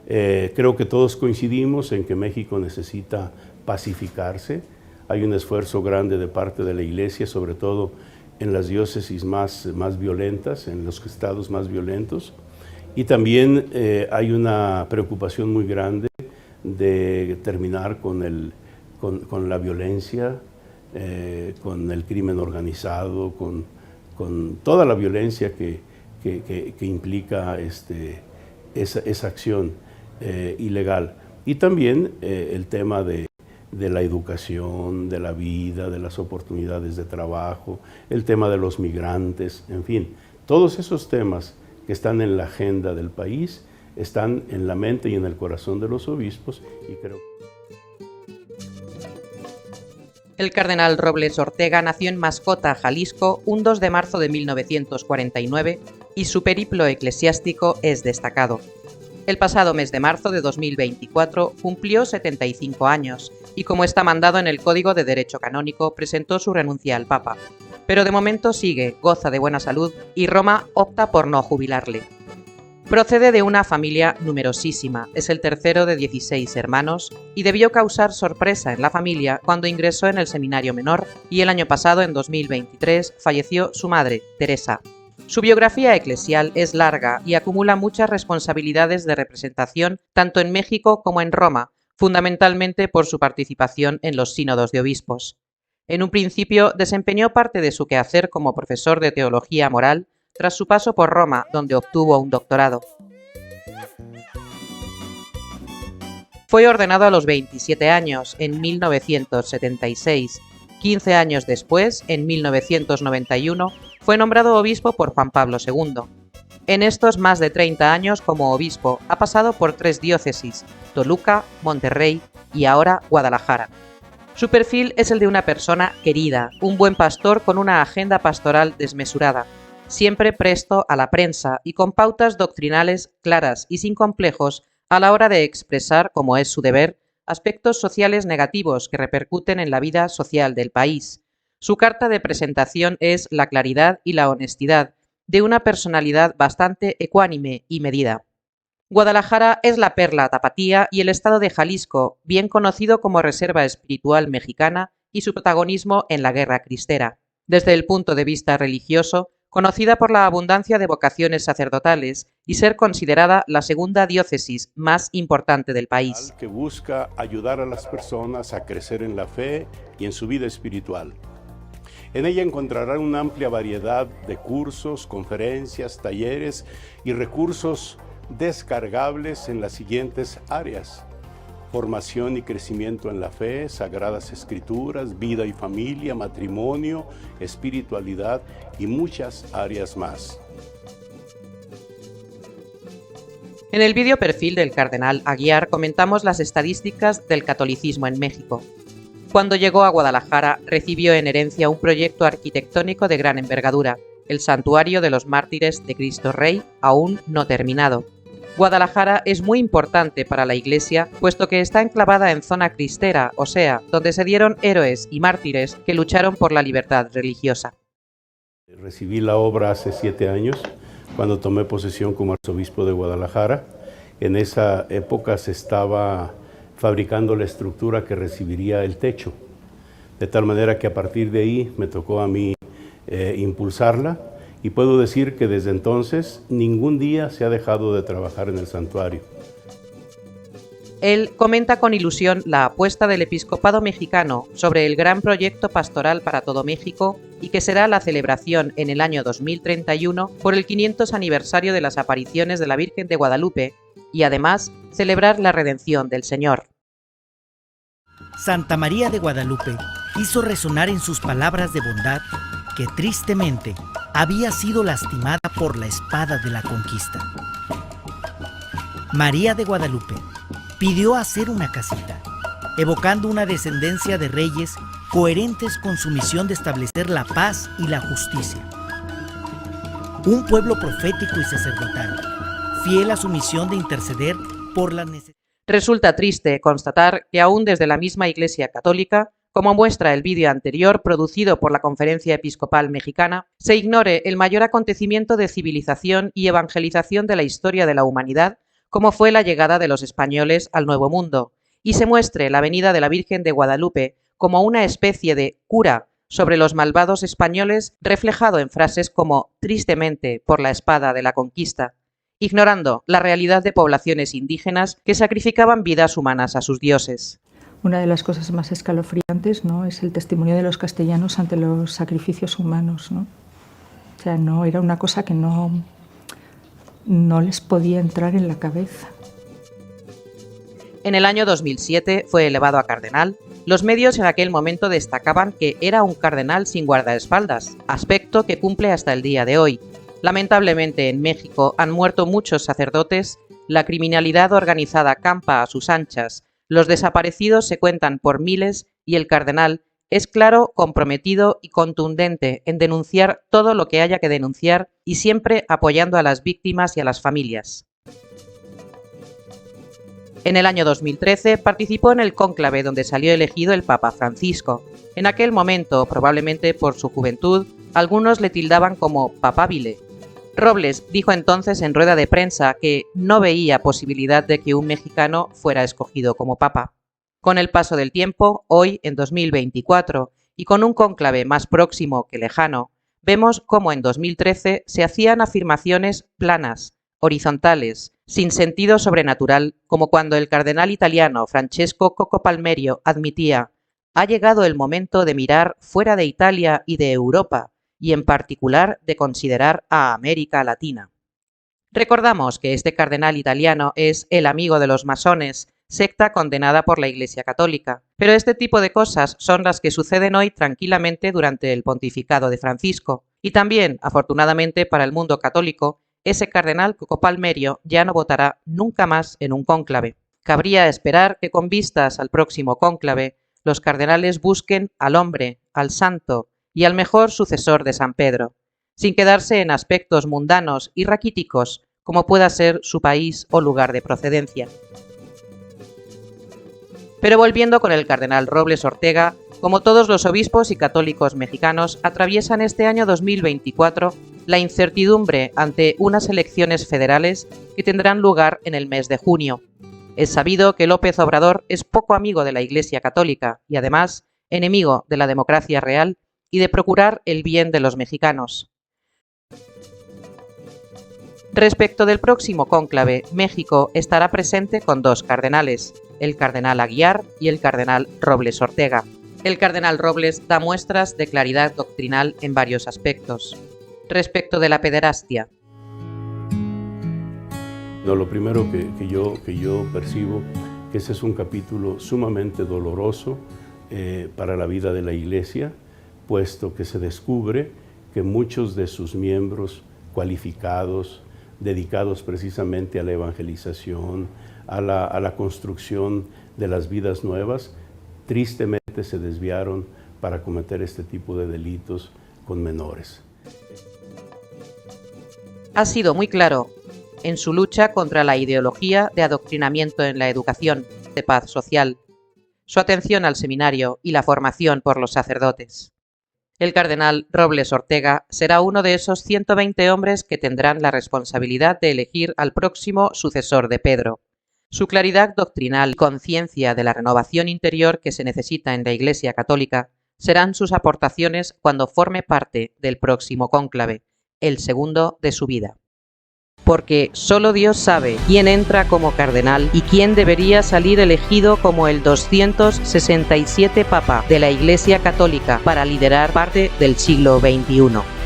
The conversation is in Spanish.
Creo que todos coincidimos en que México necesita pacificarse. Hay un esfuerzo grande de parte de la Iglesia, sobre todo en las diócesis más violentas, en los estados más violentos. Y también hay una preocupación muy grande de terminar con la violencia, con el crimen organizado, con toda la violencia que implica esa acción ilegal. Y también el tema de la educación, de la vida, de las oportunidades de trabajo, el tema de los migrantes, en fin, todos esos temas que están en la agenda del país están en la mente y en el corazón de los obispos, y creo. El cardenal Robles Ortega nació en Mascota, Jalisco, un 2 de marzo de 1949 y su periplo eclesiástico es destacado. El pasado mes de marzo de 2024 cumplió 75 años y, como está mandado en el Código de Derecho Canónico, presentó su renuncia al Papa. Pero de momento sigue, goza de buena salud y Roma opta por no jubilarle. Procede de una familia numerosísima, es el tercero de 16 hermanos y debió causar sorpresa en la familia cuando ingresó en el seminario menor y el año pasado, en 2023, falleció su madre, Teresa. Su biografía eclesial es larga y acumula muchas responsabilidades de representación tanto en México como en Roma, fundamentalmente por su participación en los sínodos de obispos. En un principio desempeñó parte de su quehacer como profesor de teología moral tras su paso por Roma, donde obtuvo un doctorado. Fue ordenado a los 27 años, en 1976. 15 años después, en 1991, fue nombrado obispo por Juan Pablo II. En estos más de 30 años como obispo ha pasado por 3 diócesis, Toluca, Monterrey y ahora Guadalajara. Su perfil es el de una persona querida, un buen pastor con una agenda pastoral desmesurada, siempre presto a la prensa y con pautas doctrinales claras y sin complejos a la hora de expresar, como es su deber, aspectos sociales negativos que repercuten en la vida social del país. Su carta de presentación es la claridad y la honestidad de una personalidad bastante ecuánime y medida. Guadalajara es la perla tapatía y el estado de Jalisco, bien conocido como reserva espiritual mexicana y su protagonismo en la guerra cristera. Desde el punto de vista religioso, conocida por la abundancia de vocaciones sacerdotales y ser considerada la segunda diócesis más importante del país. Que busca ayudar a las personas a crecer en la fe y en su vida espiritual. En ella encontrarán una amplia variedad de cursos, conferencias, talleres y recursos descargables en las siguientes áreas: formación y crecimiento en la fe, sagradas escrituras, vida y familia, matrimonio, espiritualidad y muchas áreas más. En el vídeo perfil del cardenal Aguiar comentamos las estadísticas del catolicismo en México. Cuando llegó a Guadalajara, recibió en herencia un proyecto arquitectónico de gran envergadura, el Santuario de los Mártires de Cristo Rey, aún no terminado. Guadalajara es muy importante para la Iglesia, puesto que está enclavada en zona cristera, o sea, donde se dieron héroes y mártires que lucharon por la libertad religiosa. Recibí la obra hace 7 años, cuando tomé posesión como arzobispo de Guadalajara. En esa época se estaba fabricando la estructura que recibiría el techo, de tal manera que a partir de ahí me tocó a mí impulsarla, y puedo decir que desde entonces ningún día se ha dejado de trabajar en el santuario. Él comenta con ilusión la apuesta del episcopado mexicano sobre el gran proyecto pastoral para todo México y que será la celebración en el año 2031 por el 500 aniversario de las apariciones de la Virgen de Guadalupe y además celebrar la redención del Señor. Santa María de Guadalupe hizo resonar en sus palabras de bondad que tristemente había sido lastimada por la espada de la conquista. María de Guadalupe pidió hacer una casita, evocando una descendencia de reyes coherentes con su misión de establecer la paz y la justicia. Un pueblo profético y sacerdotal, fiel a su misión de interceder por las necesidades. Resulta triste constatar que aún desde la misma Iglesia Católica, como muestra el vídeo anterior producido por la Conferencia Episcopal Mexicana, se ignore el mayor acontecimiento de civilización y evangelización de la historia de la humanidad, como fue la llegada de los españoles al Nuevo Mundo, y se muestre la venida de la Virgen de Guadalupe como una especie de cura sobre los malvados españoles, reflejado en frases como «tristemente por la espada de la conquista», ignorando la realidad de poblaciones indígenas que sacrificaban vidas humanas a sus dioses. Una de las cosas más escalofriantes, ¿no?, es el testimonio de los castellanos ante los sacrificios humanos, ¿no? O sea, no, era una cosa que no les podía entrar en la cabeza. En el año 2007 fue elevado a cardenal. Los medios en aquel momento destacaban que era un cardenal sin guardaespaldas, aspecto que cumple hasta el día de hoy. Lamentablemente en México han muerto muchos sacerdotes, la criminalidad organizada campa a sus anchas, los desaparecidos se cuentan por miles y el cardenal es claro, comprometido y contundente en denunciar todo lo que haya que denunciar y siempre apoyando a las víctimas y a las familias. En el año 2013 participó en el cónclave donde salió elegido el Papa Francisco. En aquel momento, probablemente por su juventud, algunos le tildaban como papábile. Robles dijo entonces en rueda de prensa que no veía posibilidad de que un mexicano fuera escogido como papa. Con el paso del tiempo, hoy en 2024, y con un cónclave más próximo que lejano, vemos cómo en 2013 se hacían afirmaciones planas, horizontales, sin sentido sobrenatural, como cuando el cardenal italiano Francesco Coco Palmerio admitía: «Ha llegado el momento de mirar fuera de Italia y de Europa, y en particular de considerar a América Latina». Recordamos que este cardenal italiano es el amigo de los masones, secta condenada por la Iglesia Católica, pero este tipo de cosas son las que suceden hoy tranquilamente durante el pontificado de Francisco, y también, afortunadamente para el mundo católico, ese cardenal Coco Palmerio ya no votará nunca más en un cónclave. Cabría esperar que con vistas al próximo cónclave, los cardenales busquen al hombre, al santo y al mejor sucesor de San Pedro, sin quedarse en aspectos mundanos y raquíticos como pueda ser su país o lugar de procedencia. Pero volviendo con el cardenal Robles Ortega, como todos los obispos y católicos mexicanos, atraviesan este año 2024 la incertidumbre ante unas elecciones federales que tendrán lugar en el mes de junio. Es sabido que López Obrador es poco amigo de la Iglesia Católica y además enemigo de la democracia real y de procurar el bien de los mexicanos. Respecto del próximo cónclave, México estará presente con dos cardenales, el cardenal Aguiar y el cardenal Robles Ortega. El cardenal Robles da muestras de claridad doctrinal en varios aspectos. Respecto de la pederastia. No, lo primero que yo percibo, que ese es un capítulo sumamente doloroso para la vida de la Iglesia, puesto que se descubre que muchos de sus miembros cualificados, dedicados precisamente a la evangelización, a la construcción de las vidas nuevas, tristemente se desviaron para cometer este tipo de delitos con menores. Ha sido muy claro en su lucha contra la ideología de adoctrinamiento en la educación, de paz social, su atención al seminario y la formación por los sacerdotes. El cardenal Robles Ortega será uno de esos 120 hombres que tendrán la responsabilidad de elegir al próximo sucesor de Pedro. Su claridad doctrinal y conciencia de la renovación interior que se necesita en la Iglesia Católica serán sus aportaciones cuando forme parte del próximo cónclave, el segundo de su vida. Porque solo Dios sabe quién entra como cardenal y quién debería salir elegido como el 267 Papa de la Iglesia Católica para liderar parte del siglo XXI.